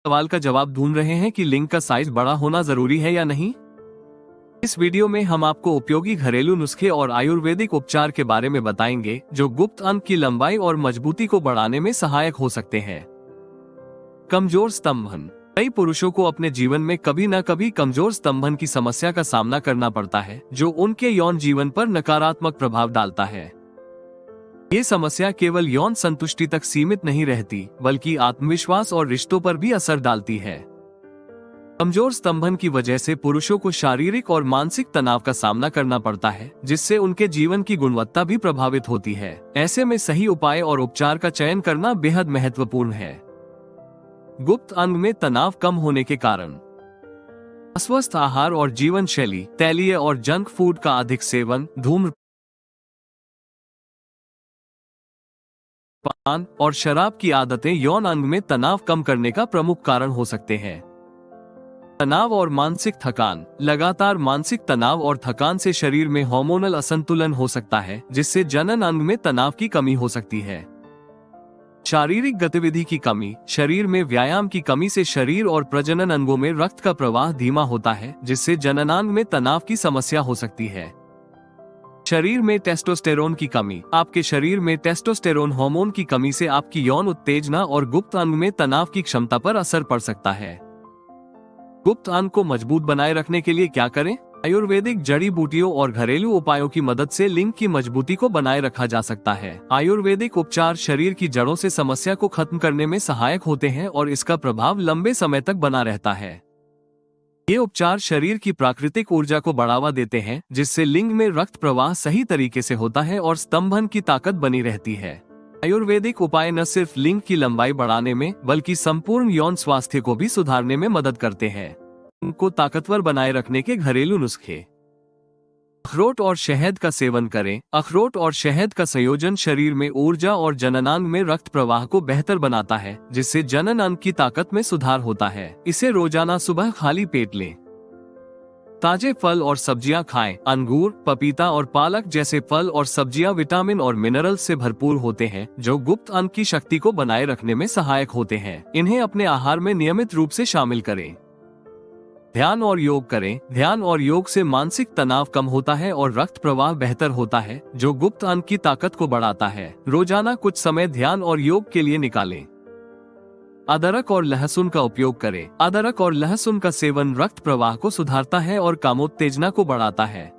सवाल का जवाब ढूंढ रहे हैं कि लिंग का साइज बड़ा होना जरूरी है या नहीं। इस वीडियो में हम आपको उपयोगी घरेलू नुस्खे और आयुर्वेदिक उपचार के बारे में बताएंगे जो गुप्त अंग की लंबाई और मजबूती को बढ़ाने में सहायक हो सकते हैं। कमजोर स्तंभन। कई पुरुषों को अपने जीवन में कभी न कभी कमजोर स्तंभन की समस्या का सामना करना पड़ता है, जो उनके यौन जीवन पर नकारात्मक प्रभाव डालता है। ये समस्या केवल यौन संतुष्टि तक सीमित नहीं रहती, बल्कि आत्मविश्वास और रिश्तों पर भी असर डालती है। कमजोर स्तंभन की वजह से पुरुषों को शारीरिक और मानसिक तनाव का सामना करना पड़ता है, जिससे उनके जीवन की गुणवत्ता भी प्रभावित होती है। ऐसे में सही उपाय और उपचार का चयन करना बेहद महत्वपूर्ण है। गुप्त अंग में तनाव कम होने के कारण। अस्वस्थ आहार और जीवन शैली, तैलीय और जंक फूड का अधिक सेवन, धूम्रपान और शराब की आदतें यौन अंग में तनाव कम करने का प्रमुख कारण हो सकते हैं। तनाव और मानसिक थकान। लगातार मानसिक तनाव और थकान से शरीर में हार्मोनल असंतुलन हो सकता है, जिससे जनन अंग में तनाव की कमी हो सकती है। शारीरिक गतिविधि की कमी। शरीर में व्यायाम की कमी से शरीर और प्रजनन अंगों में रक्त का प्रवाह धीमा होता है, जिससे जननांग में तनाव की समस्या हो सकती है। शरीर में टेस्टोस्टेरोन की कमी। आपके शरीर में टेस्टोस्टेरोन हार्मोन की कमी से आपकी यौन उत्तेजना और गुप्त अंग में तनाव की क्षमता पर असर पड़ सकता है। गुप्त अंग को मजबूत बनाए रखने के लिए क्या करें? आयुर्वेदिक जड़ी बूटियों और घरेलू उपायों की मदद से लिंग की मजबूती को बनाए रखा जा सकता है। आयुर्वेदिक उपचार शरीर की जड़ों से समस्या को खत्म करने में सहायक होते हैं और इसका प्रभाव लंबे समय तक बना रहता है। ये उपचार शरीर की प्राकृतिक ऊर्जा को बढ़ावा देते हैं, जिससे लिंग में रक्त प्रवाह सही तरीके से होता है और स्तंभन की ताकत बनी रहती है। आयुर्वेदिक उपाय न सिर्फ लिंग की लंबाई बढ़ाने में, बल्कि संपूर्ण यौन स्वास्थ्य को भी सुधारने में मदद करते हैं। को ताकतवर बनाए रखने के घरेलू नुस्खे। अखरोट और शहद का सेवन करें। अखरोट और शहद का संयोजन शरीर में ऊर्जा और जननांग में रक्त प्रवाह को बेहतर बनाता है, जिससे जनन अंग की ताकत में सुधार होता है। इसे रोजाना सुबह खाली पेट लें। ताजे फल और सब्जियां खाएं। अंगूर, पपीता और पालक जैसे फल और सब्जियां विटामिन और मिनरल से भरपूर होते हैं, जो गुप्त अंग की शक्ति को बनाए रखने में सहायक होते हैं। इन्हें अपने आहार में नियमित रूप से शामिल करें। ध्यान और योग करें। ध्यान और योग से मानसिक तनाव कम होता है और रक्त प्रवाह बेहतर होता है, जो गुप्त अंग की ताकत को बढ़ाता है। रोजाना कुछ समय ध्यान और योग के लिए निकालें। अदरक और लहसुन का उपयोग करें। अदरक और लहसुन का सेवन रक्त प्रवाह को सुधारता है और कामोत्तेजना को बढ़ाता है।